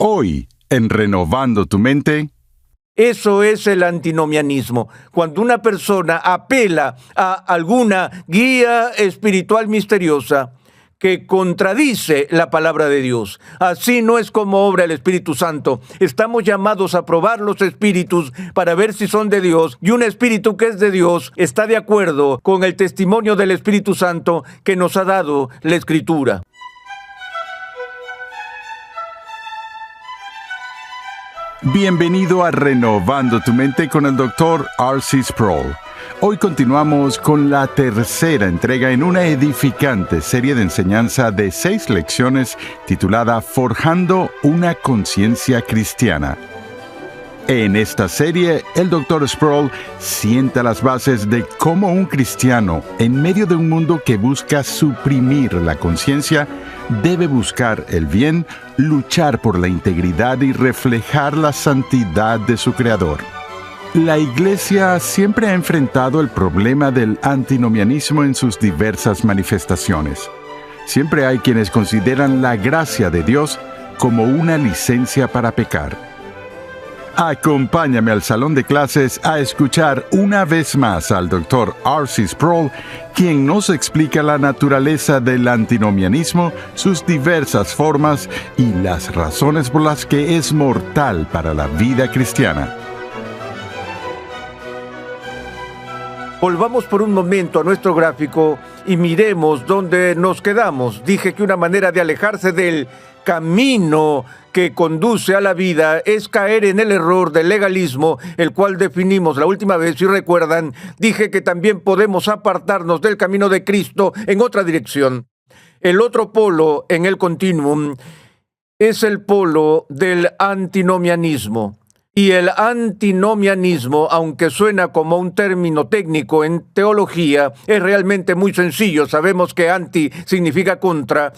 Hoy, en Renovando tu Mente. Eso es el antinomianismo, cuando una persona apela a alguna guía espiritual misteriosa que contradice la palabra de Dios. Así no es como obra el Espíritu Santo. Estamos llamados a probar los espíritus para ver si son de Dios, y un espíritu que es de Dios está de acuerdo con el testimonio del Espíritu Santo que nos ha dado la Escritura. Bienvenido a Renovando tu Mente con el Dr. R.C. Sproul. Hoy continuamos con la tercera entrega en una edificante serie de enseñanza de 6 lecciones titulada Forjando una conciencia cristiana. En esta serie, el Dr. Sproul sienta las bases de cómo un cristiano, en medio de un mundo que busca suprimir la conciencia, debe buscar el bien, luchar por la integridad y reflejar la santidad de su Creador. La Iglesia siempre ha enfrentado el problema del antinomianismo en sus diversas manifestaciones. Siempre hay quienes consideran la gracia de Dios como una licencia para pecar. Acompáñame al salón de clases a escuchar una vez más al Dr. R.C. Sproul, quien nos explica la naturaleza del antinomianismo, sus diversas formas y las razones por las que es mortal para la vida cristiana. Volvamos por un momento a nuestro gráfico y miremos dónde nos quedamos. Dije que una manera de alejarse del camino que conduce a la vida es caer en el error del legalismo, el cual definimos la última vez. Si recuerdan, dije que también podemos apartarnos del camino de Cristo en otra dirección. El otro polo en el continuum es el polo del antinomianismo. Y el antinomianismo, aunque suena como un término técnico en teología, es realmente muy sencillo. Sabemos que anti significa contra,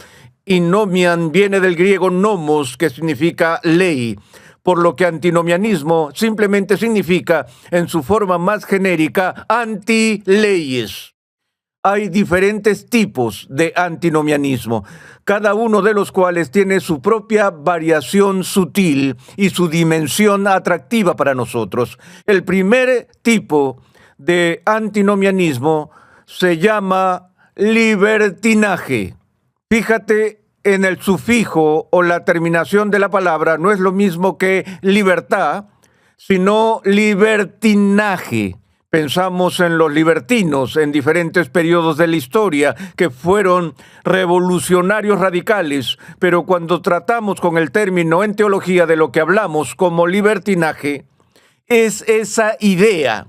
y nomian viene del griego nomos, que significa ley, por lo que antinomianismo simplemente significa, en su forma más genérica, anti-leyes. Hay diferentes tipos de antinomianismo, cada uno de los cuales tiene su propia variación sutil y su dimensión atractiva para nosotros. El primer tipo de antinomianismo se llama libertinaje. Fíjate en el sufijo o la terminación de la palabra, no es lo mismo que libertad, sino libertinaje. Pensamos en los libertinos en diferentes periodos de la historia que fueron revolucionarios radicales, pero cuando tratamos con el término en teología de lo que hablamos como libertinaje, es esa idea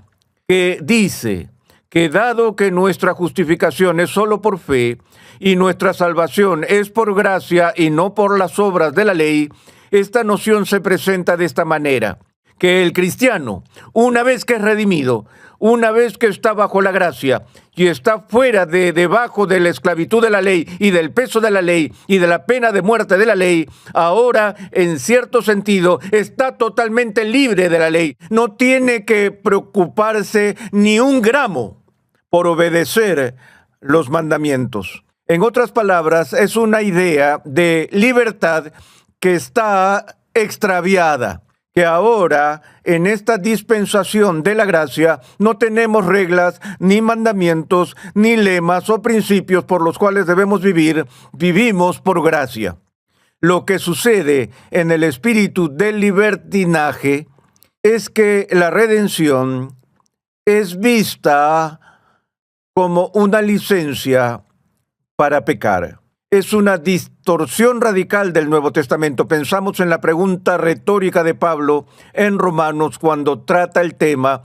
que dice que dado que nuestra justificación es solo por fe y nuestra salvación es por gracia y no por las obras de la ley, esta noción se presenta de esta manera: que el cristiano, una vez que es redimido, una vez que está bajo la gracia y está fuera debajo de la esclavitud de la ley y del peso de la ley y de la pena de muerte de la ley, ahora, en cierto sentido, está totalmente libre de la ley. No tiene que preocuparse ni un gramo por obedecer los mandamientos. En otras palabras, es una idea de libertad que está extraviada, que ahora, en esta dispensación de la gracia, no tenemos reglas, ni mandamientos, ni lemas o principios por los cuales debemos vivir. Vivimos por gracia. Lo que sucede en el espíritu del libertinaje es que la redención es vista como una licencia para pecar. Es una distorsión radical del Nuevo Testamento. Pensamos en la pregunta retórica de Pablo en Romanos cuando trata el tema.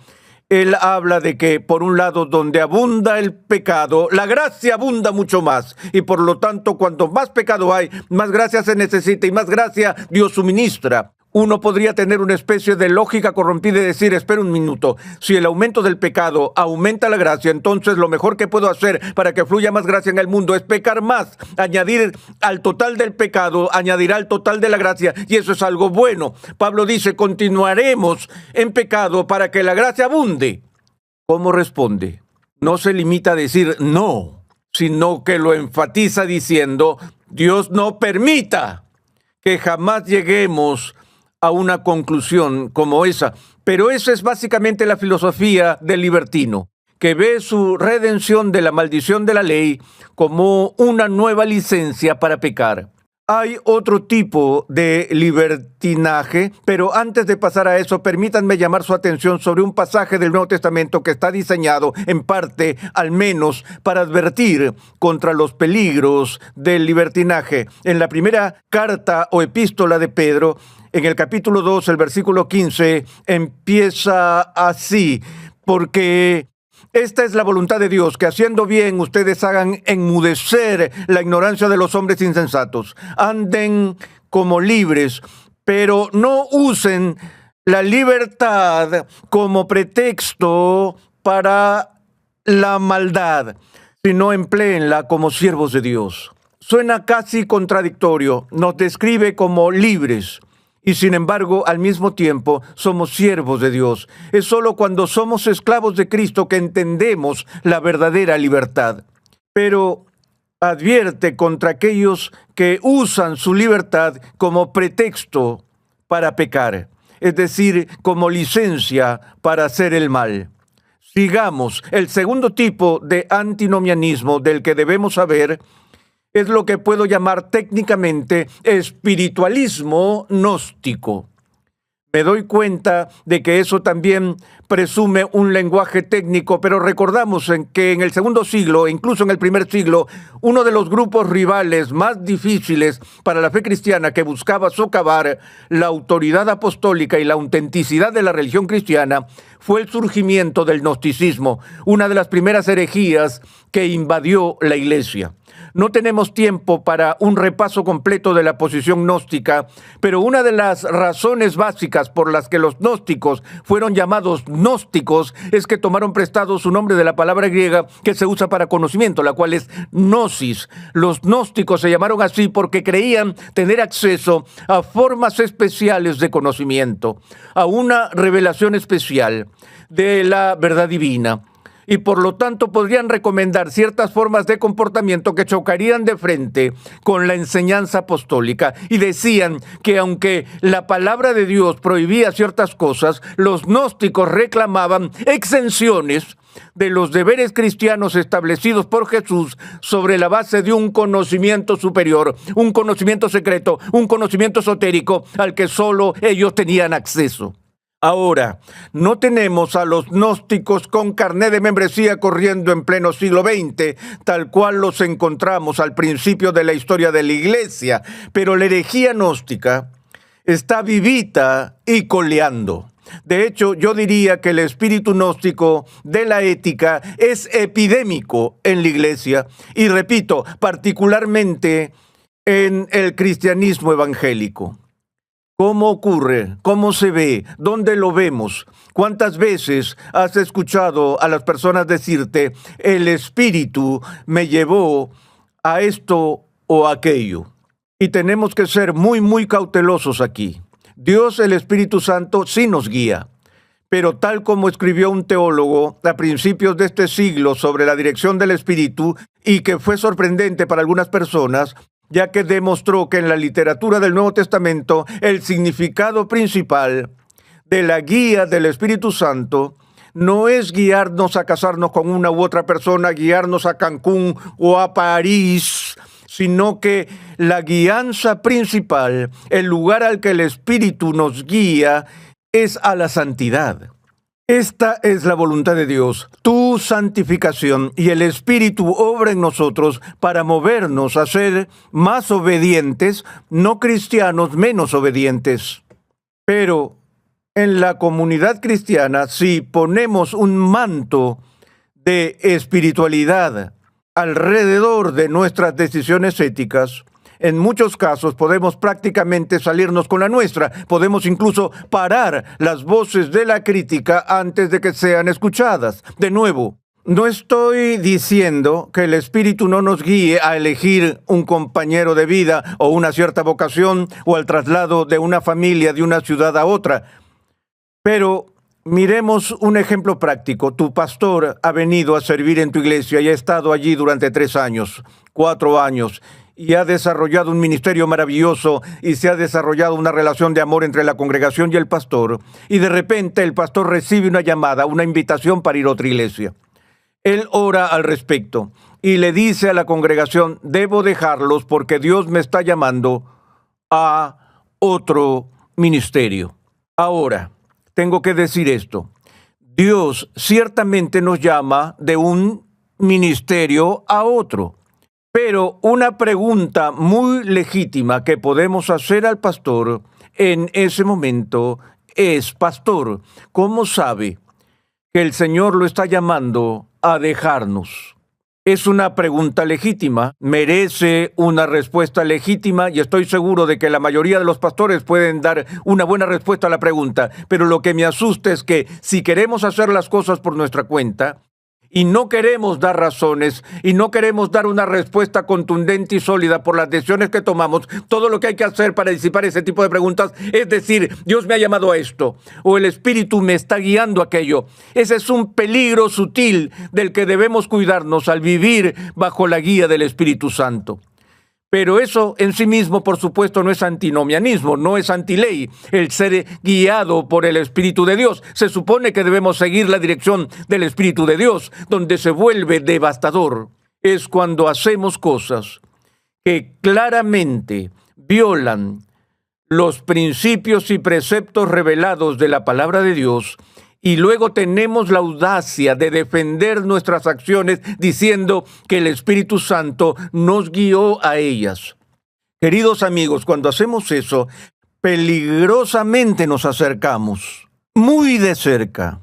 Él habla de que, por un lado, donde abunda el pecado, la gracia abunda mucho más. Y por lo tanto, cuanto más pecado hay, más gracia se necesita y más gracia Dios suministra. Uno podría tener una especie de lógica corrompida y decir: espera un minuto, si el aumento del pecado aumenta la gracia, entonces lo mejor que puedo hacer para que fluya más gracia en el mundo es pecar más. Añadir al total del pecado, añadirá al total de la gracia, y eso es algo bueno. Pablo dice: continuaremos en pecado para que la gracia abunde. ¿Cómo responde? No se limita a decir no, sino que lo enfatiza diciendo: Dios no permita que jamás lleguemos a una conclusión como esa, pero esa es básicamente la filosofía del libertino, que ve su redención de la maldición de la ley como una nueva licencia para pecar. Hay otro tipo de libertinaje, pero antes de pasar a eso, permítanme llamar su atención sobre un pasaje del Nuevo Testamento que está diseñado, en parte, al menos, para advertir contra los peligros del libertinaje. En la primera carta o epístola de Pedro, en el capítulo 2, el versículo 15, empieza así: porque esta es la voluntad de Dios, que haciendo bien ustedes hagan enmudecer la ignorancia de los hombres insensatos. Anden como libres, pero no usen la libertad como pretexto para la maldad, sino empléenla como siervos de Dios. Suena casi contradictorio. Nos describe como libres y sin embargo, al mismo tiempo, somos siervos de Dios. Es solo cuando somos esclavos de Cristo que entendemos la verdadera libertad. Pero advierte contra aquellos que usan su libertad como pretexto para pecar, es decir, como licencia para hacer el mal. Sigamos. El segundo tipo de antinomianismo del que debemos saber es lo que puedo llamar técnicamente espiritualismo gnóstico. Me doy cuenta de que eso también presume un lenguaje técnico, pero recordamos que en el segundo siglo, e incluso en el primer siglo, uno de los grupos rivales más difíciles para la fe cristiana que buscaba socavar la autoridad apostólica y la autenticidad de la religión cristiana fue el surgimiento del gnosticismo, una de las primeras herejías que invadió la iglesia. No tenemos tiempo para un repaso completo de la posición gnóstica, pero una de las razones básicas por las que los gnósticos fueron llamados gnósticos es que tomaron prestado su nombre de la palabra griega que se usa para conocimiento, la cual es gnosis. Los gnósticos se llamaron así porque creían tener acceso a formas especiales de conocimiento, a una revelación especial de la verdad divina. Y por lo tanto podrían recomendar ciertas formas de comportamiento que chocarían de frente con la enseñanza apostólica. Y decían que aunque la palabra de Dios prohibía ciertas cosas, los gnósticos reclamaban exenciones de los deberes cristianos establecidos por Jesús sobre la base de un conocimiento superior, un conocimiento secreto, un conocimiento esotérico al que solo ellos tenían acceso. Ahora, no tenemos a los gnósticos con carné de membresía corriendo en pleno siglo XX, tal cual los encontramos al principio de la historia de la Iglesia, pero la herejía gnóstica está vivita y coleando. De hecho, yo diría que el espíritu gnóstico de la ética es epidémico en la Iglesia, y repito, particularmente en el cristianismo evangélico. ¿Cómo ocurre? ¿Cómo se ve? ¿Dónde lo vemos? ¿Cuántas veces has escuchado a las personas decirte, el Espíritu me llevó a esto o aquello? Y tenemos que ser muy cautelosos aquí. Dios, el Espíritu Santo, sí nos guía. Pero tal como escribió un teólogo a principios de este siglo sobre la dirección del Espíritu, y que fue sorprendente para algunas personas, ya que demostró que en la literatura del Nuevo Testamento el significado principal de la guía del Espíritu Santo no es guiarnos a casarnos con una u otra persona, guiarnos a Cancún o a París, sino que la guianza principal, el lugar al que el Espíritu nos guía, es a la santidad. Esta es la voluntad de Dios, tu santificación, y el Espíritu obra en nosotros para movernos a ser más obedientes, no cristianos menos obedientes. Pero en la comunidad cristiana, si ponemos un manto de espiritualidad alrededor de nuestras decisiones éticas, en muchos casos podemos prácticamente salirnos con la nuestra. Podemos incluso parar las voces de la crítica antes de que sean escuchadas. De nuevo, no estoy diciendo que el Espíritu no nos guíe a elegir un compañero de vida o una cierta vocación o al traslado de una familia de una ciudad a otra. Pero miremos un ejemplo práctico. Tu pastor ha venido a servir en tu iglesia y ha estado allí durante 3 años, 4 años. y ha desarrollado un ministerio maravilloso y se ha desarrollado una relación de amor entre la congregación y el pastor, y de repente el pastor recibe una llamada, una invitación para ir a otra iglesia. Él ora al respecto y le dice a la congregación: debo dejarlos porque Dios me está llamando a otro ministerio. Ahora, tengo que decir esto. Dios ciertamente nos llama de un ministerio a otro. Pero una pregunta muy legítima que podemos hacer al pastor en ese momento es: pastor, ¿cómo sabe que el Señor lo está llamando a dejarnos? Es una pregunta legítima, merece una respuesta legítima, y estoy seguro de que la mayoría de los pastores pueden dar una buena respuesta a la pregunta, pero lo que me asusta es que si queremos hacer las cosas por nuestra cuenta, y no queremos dar razones, y no queremos dar una respuesta contundente y sólida por las decisiones que tomamos, todo lo que hay que hacer para disipar ese tipo de preguntas es decir: Dios me ha llamado a esto, o el Espíritu me está guiando a aquello. Ese es un peligro sutil del que debemos cuidarnos al vivir bajo la guía del Espíritu Santo. Pero eso en sí mismo, por supuesto, no es antinomianismo, no es antiley, el ser guiado por el Espíritu de Dios. Se supone que debemos seguir la dirección del Espíritu de Dios. Donde se vuelve devastador es cuando hacemos cosas que claramente violan los principios y preceptos revelados de la palabra de Dios, y luego tenemos la audacia de defender nuestras acciones diciendo que el Espíritu Santo nos guió a ellas. Queridos amigos, cuando hacemos eso, peligrosamente nos acercamos, muy de cerca,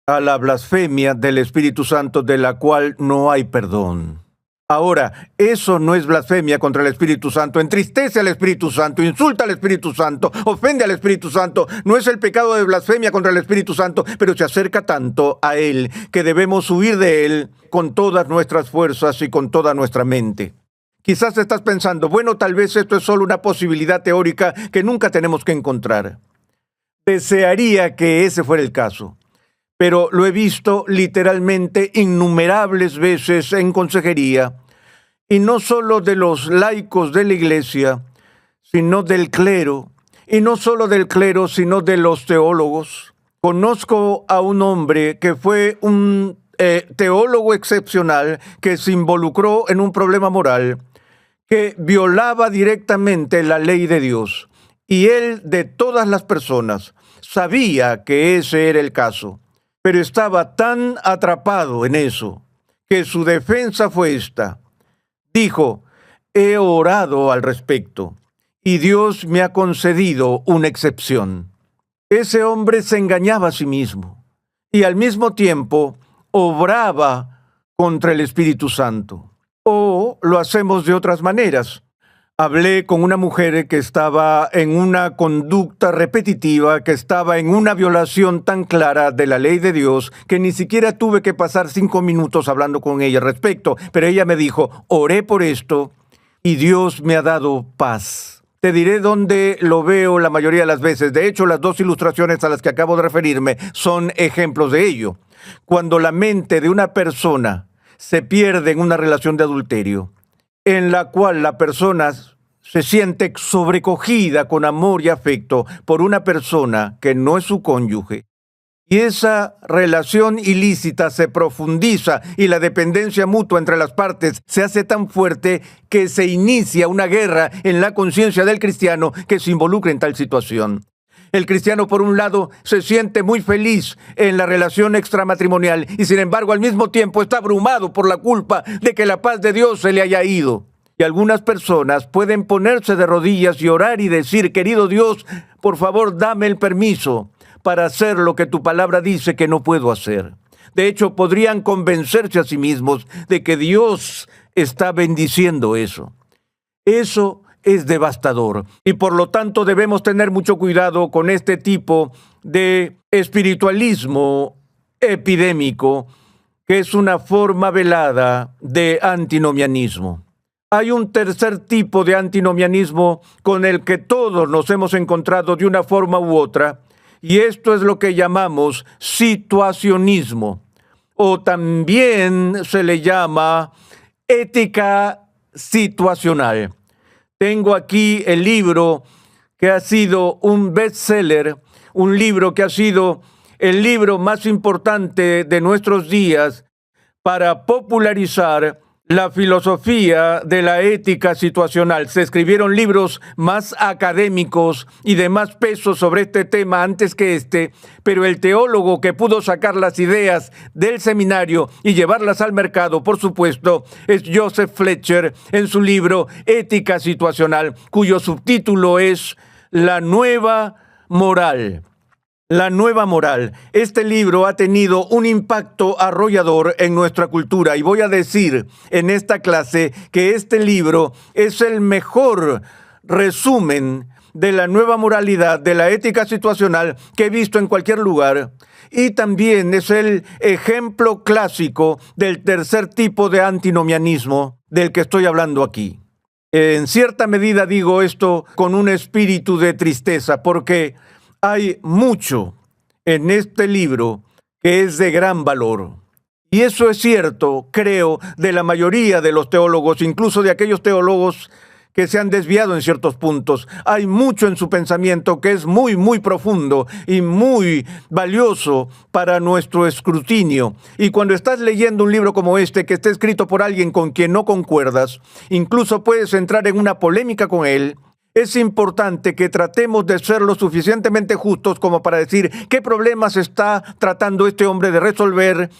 a la blasfemia del Espíritu Santo, de la cual no hay perdón. Ahora, eso no es blasfemia contra el Espíritu Santo, entristece al Espíritu Santo, insulta al Espíritu Santo, ofende al Espíritu Santo. No es el pecado de blasfemia contra el Espíritu Santo, pero se acerca tanto a Él que debemos huir de Él con todas nuestras fuerzas y con toda nuestra mente. Quizás estás pensando: bueno, tal vez esto es solo una posibilidad teórica que nunca tenemos que encontrar. Desearía que ese fuera el caso. Pero lo he visto literalmente innumerables veces en consejería, y no solo de los laicos de la iglesia, sino del clero, y no solo del clero, sino de los teólogos. Conozco a un hombre que fue un teólogo excepcional que se involucró en un problema moral que violaba directamente la ley de Dios, y él, de todas las personas, sabía que ese era el caso. Pero estaba tan atrapado en eso que su defensa fue esta. Dijo: he orado al respecto y Dios me ha concedido una excepción. Ese hombre se engañaba a sí mismo y al mismo tiempo obraba contra el Espíritu Santo. O lo hacemos de otras maneras. Hablé con una mujer que estaba en una conducta repetitiva, que estaba en una violación tan clara de la ley de Dios, que ni siquiera tuve que pasar 5 minutos hablando con ella al respecto. Pero ella me dijo: oré por esto y Dios me ha dado paz. Te diré dónde lo veo la mayoría de las veces. De hecho, las 2 ilustraciones a las que acabo de referirme son ejemplos de ello. Cuando la mente de una persona se pierde en una relación de adulterio, en la cual la persona se siente sobrecogida con amor y afecto por una persona que no es su cónyuge, y esa relación ilícita se profundiza y la dependencia mutua entre las partes se hace tan fuerte que se inicia una guerra en la conciencia del cristiano que se involucra en tal situación. El cristiano, por un lado, se siente muy feliz en la relación extramatrimonial y, sin embargo, al mismo tiempo está abrumado por la culpa de que la paz de Dios se le haya ido. Y algunas personas pueden ponerse de rodillas y orar y decir: querido Dios, por favor, dame el permiso para hacer lo que tu palabra dice que no puedo hacer. De hecho, podrían convencerse a sí mismos de que Dios está bendiciendo eso. Eso es devastador, y por lo tanto debemos tener mucho cuidado con este tipo de espiritualismo epidémico, que es una forma velada de antinomianismo. Hay un tercer tipo de antinomianismo con el que todos nos hemos encontrado de una forma u otra, y esto es lo que llamamos situacionismo, o también se le llama ética situacional. Tengo aquí el libro que ha sido un bestseller, un libro que ha sido el libro más importante de nuestros días para popularizar la filosofía de la ética situacional. Se escribieron libros más académicos y de más peso sobre este tema antes que este, pero el teólogo que pudo sacar las ideas del seminario y llevarlas al mercado, por supuesto, es Joseph Fletcher en su libro Ética Situacional, cuyo subtítulo es La Nueva Moral. La nueva moral. Este libro ha tenido un impacto arrollador en nuestra cultura y voy a decir en esta clase que este libro es el mejor resumen de la nueva moralidad, de la ética situacional que he visto en cualquier lugar, y también es el ejemplo clásico del tercer tipo de antinomianismo del que estoy hablando aquí. En cierta medida digo esto con un espíritu de tristeza porque hay mucho en este libro que es de gran valor. Y eso es cierto, creo, de la mayoría de los teólogos, incluso de aquellos teólogos que se han desviado en ciertos puntos. Hay mucho en su pensamiento que es muy, muy profundo y muy valioso para nuestro escrutinio. Y cuando estás leyendo un libro como este, que está escrito por alguien con quien no concuerdas, incluso puedes entrar en una polémica con él. Es importante que tratemos de ser lo suficientemente justos como para decir qué problemas está tratando este hombre de resolver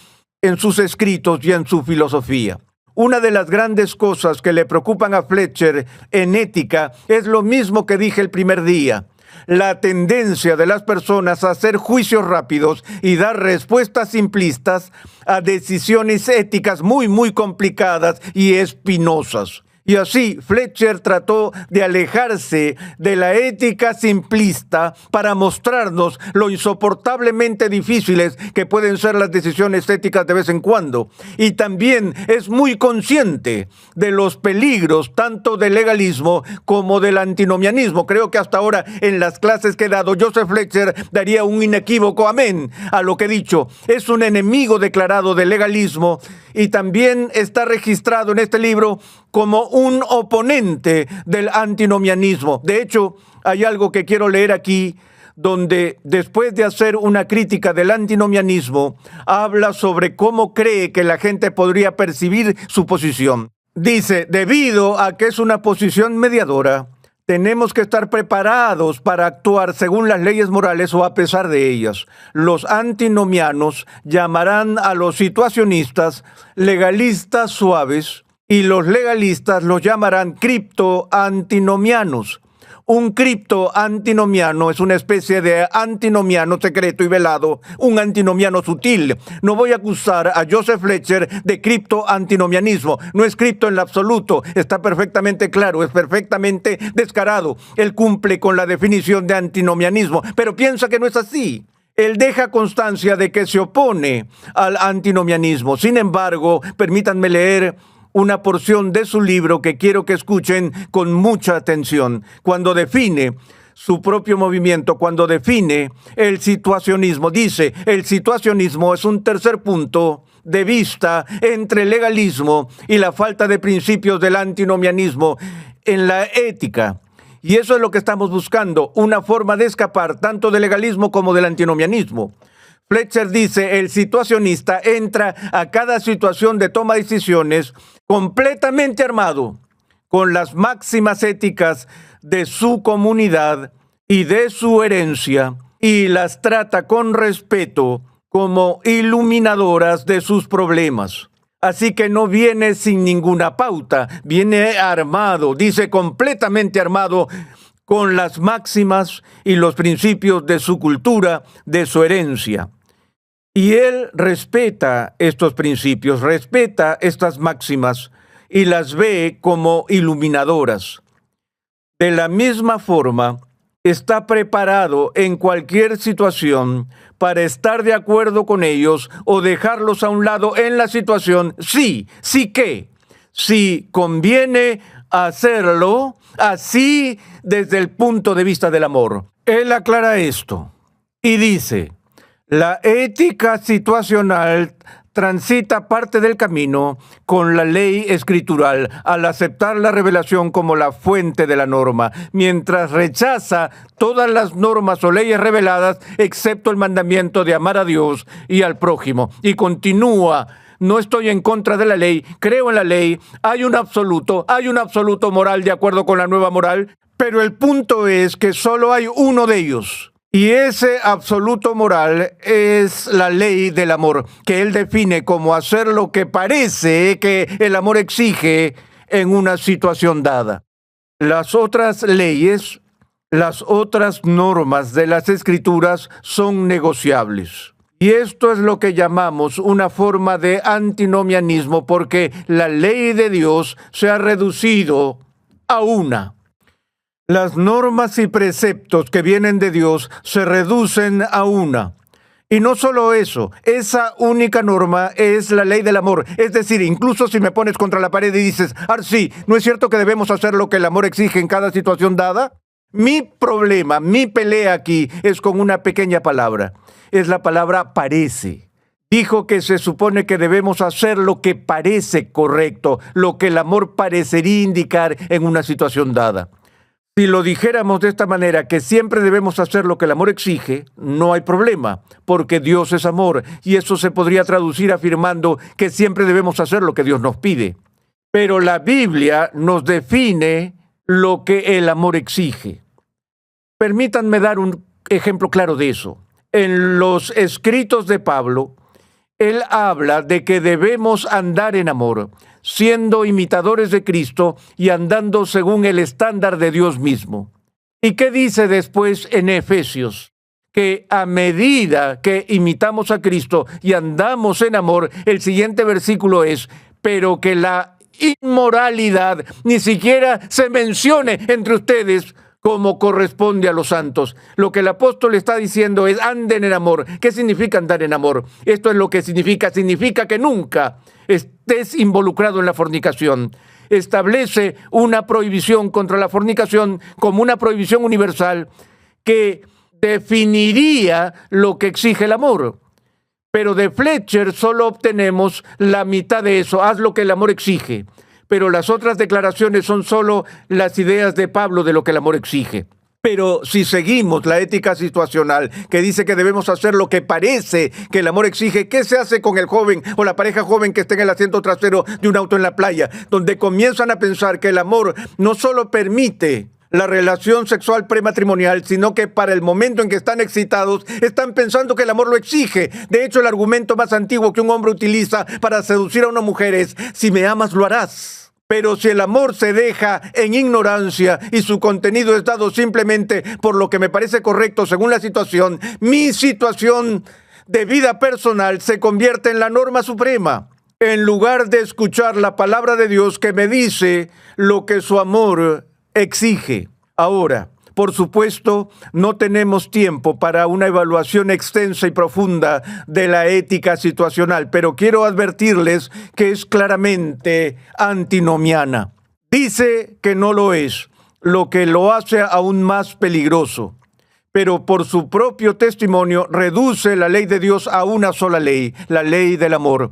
en sus escritos y en su filosofía. Una de las grandes cosas que le preocupan a Fletcher en ética es lo mismo que dije el primer día: la tendencia de las personas a hacer juicios rápidos y dar respuestas simplistas a decisiones éticas muy, muy complicadas y espinosas. Y así, Fletcher trató de alejarse de la ética simplista para mostrarnos lo insoportablemente difíciles que pueden ser las decisiones éticas de vez en cuando. Y también es muy consciente de los peligros tanto del legalismo como del antinomianismo. Creo que hasta ahora en las clases que he dado, Joseph Fletcher daría un inequívoco amén a lo que he dicho. Es un enemigo declarado del legalismo y también está registrado en este libro como un oponente del antinomianismo. De hecho, hay algo que quiero leer aquí, donde después de hacer una crítica del antinomianismo, habla sobre cómo cree que la gente podría percibir su posición. Dice, debido a que es una posición mediadora, tenemos que estar preparados para actuar según las leyes morales o a pesar de ellas. Los antinomianos llamarán a los situacionistas legalistas suaves y los legalistas los llamarán criptoantinomianos. Un criptoantinomiano es una especie de antinomiano secreto y velado, un antinomiano sutil. No voy a acusar a Joseph Fletcher de criptoantinomianismo. No es cripto en lo absoluto, está perfectamente claro, es perfectamente descarado. Él cumple con la definición de antinomianismo, pero piensa que no es así. Él deja constancia de que se opone al antinomianismo. Sin embargo, permítanme leer una porción de su libro que quiero que escuchen con mucha atención. Cuando define su propio movimiento, cuando define el situacionismo, dice, el situacionismo es un tercer punto de vista entre el legalismo y la falta de principios del antinomianismo en la ética. Y eso es lo que estamos buscando, una forma de escapar tanto del legalismo como del antinomianismo. Fletcher dice, el situacionista entra a cada situación de toma de decisiones completamente armado con las máximas éticas de su comunidad y de su herencia y las trata con respeto como iluminadoras de sus problemas. Así que no viene sin ninguna pauta, viene armado, dice completamente armado con las máximas y los principios de su cultura, de su herencia. Y él respeta estos principios, respeta estas máximas y las ve como iluminadoras. De la misma forma, está preparado en cualquier situación para estar de acuerdo con ellos o dejarlos a un lado en la situación, sí que, si conviene hacerlo así desde el punto de vista del amor. Él aclara esto y dice, la ética situacional transita parte del camino con la ley escritural al aceptar la revelación como la fuente de la norma, mientras rechaza todas las normas o leyes reveladas, excepto el mandamiento de amar a Dios y al prójimo. Y continúa: no estoy en contra de la ley, creo en la ley, hay un absoluto moral de acuerdo con la nueva moral, pero el punto es que solo hay uno de ellos. Y ese absoluto moral es la ley del amor, que él define como hacer lo que parece que el amor exige en una situación dada. Las otras leyes, las otras normas de las Escrituras son negociables. Y esto es lo que llamamos una forma de antinomianismo, porque la ley de Dios se ha reducido a una. Las normas y preceptos que vienen de Dios se reducen a una. Y no solo eso, esa única norma es la ley del amor. Es decir, incluso si me pones contra la pared y dices: Arsi, ¿no es cierto que debemos hacer lo que el amor exige en cada situación dada? Mi problema, mi pelea aquí es con una pequeña palabra. Es la palabra parece. Dijo que se supone que debemos hacer lo que parece correcto, lo que el amor parecería indicar en una situación dada. Si lo dijéramos de esta manera, que siempre debemos hacer lo que el amor exige, no hay problema, porque Dios es amor, y eso se podría traducir afirmando que siempre debemos hacer lo que Dios nos pide. Pero la Biblia nos define lo que el amor exige. Permítanme dar un ejemplo claro de eso. En los escritos de Pablo, él habla de que debemos andar en amor, siendo imitadores de Cristo y andando según el estándar de Dios mismo. ¿Y qué dice después en Efesios? Que a medida que imitamos a Cristo y andamos en amor, el siguiente versículo es: pero que la inmoralidad ni siquiera se mencione entre ustedes, como corresponde a los santos. Lo que el apóstol está diciendo es: anden en amor. ¿Qué significa andar en amor? Esto es lo que significa que nunca estés involucrado en la fornicación. Establece una prohibición contra la fornicación como una prohibición universal que definiría lo que exige el amor. Pero de Fletcher solo obtenemos la mitad de eso: haz lo que el amor exige. Pero las otras declaraciones son solo las ideas de Pablo de lo que el amor exige. Pero si seguimos la ética situacional, que dice que debemos hacer lo que parece que el amor exige, ¿qué se hace con el joven o la pareja joven que está en el asiento trasero de un auto en la playa, donde comienzan a pensar que el amor no solo permite la relación sexual prematrimonial, sino que para el momento en que están excitados, están pensando que el amor lo exige? De hecho, el argumento más antiguo que un hombre utiliza para seducir a una mujer es: si me amas, lo harás. Pero si el amor se deja en ignorancia y su contenido es dado simplemente por lo que me parece correcto según la situación, mi situación de vida personal se convierte en la norma suprema, en lugar de escuchar la palabra de Dios que me dice lo que su amor exige. Ahora, por supuesto, no tenemos tiempo para una evaluación extensa y profunda de la ética situacional, pero quiero advertirles que es claramente antinomiana. Dice que no lo es, lo que lo hace aún más peligroso. Pero por su propio testimonio reduce la ley de Dios a una sola ley, la ley del amor.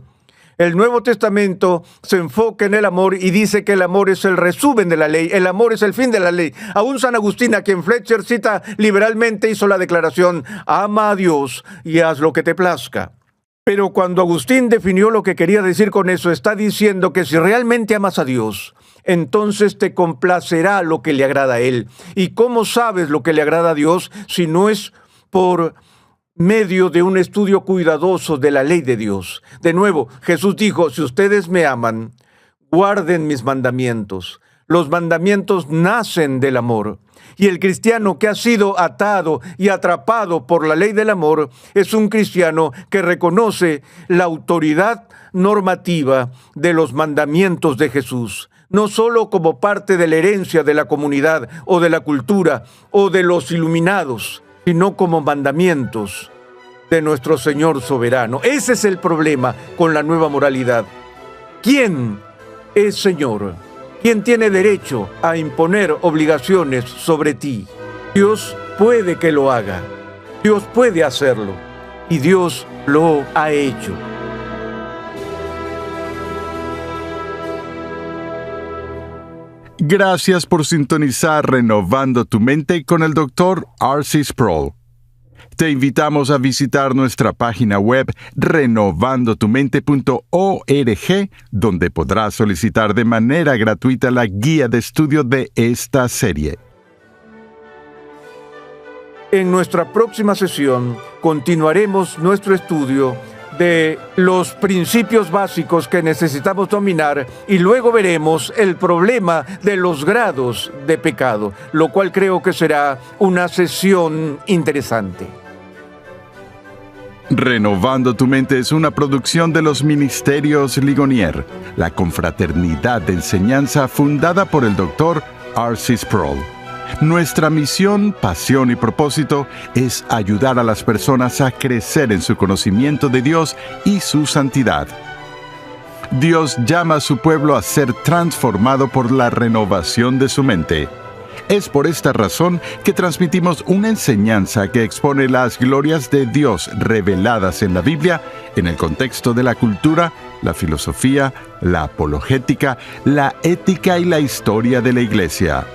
El Nuevo Testamento se enfoca en el amor y dice que el amor es el resumen de la ley, el amor es el fin de la ley. Aún San Agustín, a quien Fletcher cita liberalmente, hizo la declaración: ama a Dios y haz lo que te plazca. Pero cuando Agustín definió lo que quería decir con eso, está diciendo que si realmente amas a Dios, entonces te complacerá lo que le agrada a Él. ¿Y cómo sabes lo que le agrada a Dios si no es por medio de un estudio cuidadoso de la ley de Dios? De nuevo, Jesús dijo: si ustedes me aman, guarden mis mandamientos. Los mandamientos nacen del amor. Y el cristiano que ha sido atado y atrapado por la ley del amor es un cristiano que reconoce la autoridad normativa de los mandamientos de Jesús, no solo como parte de la herencia de la comunidad o de la cultura o de los iluminados, sino como mandamientos de nuestro Señor soberano. Ese es el problema con la nueva moralidad. ¿Quién es Señor? ¿Quién tiene derecho a imponer obligaciones sobre ti? Dios puede que lo haga. Dios puede hacerlo. Y Dios lo ha hecho. Gracias por sintonizar Renovando tu Mente con el Dr. R.C. Sproul. Te invitamos a visitar nuestra página web renovandotumente.org, donde podrás solicitar de manera gratuita la guía de estudio de esta serie. En nuestra próxima sesión continuaremos nuestro estudio de los principios básicos que necesitamos dominar y luego veremos el problema de los grados de pecado, lo cual creo que será una sesión interesante. Renovando tu Mente es una producción de los Ministerios Ligonier, la confraternidad de enseñanza fundada por el Dr. R.C. Sproul. Nuestra misión, pasión y propósito es ayudar a las personas a crecer en su conocimiento de Dios y su santidad. Dios llama a su pueblo a ser transformado por la renovación de su mente. Es por esta razón que transmitimos una enseñanza que expone las glorias de Dios reveladas en la Biblia en el contexto de la cultura, la filosofía, la apologética, la ética y la historia de la Iglesia.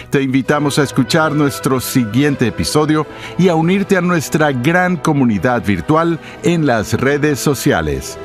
Te invitamos a escuchar nuestro siguiente episodio y a unirte a nuestra gran comunidad virtual en las redes sociales.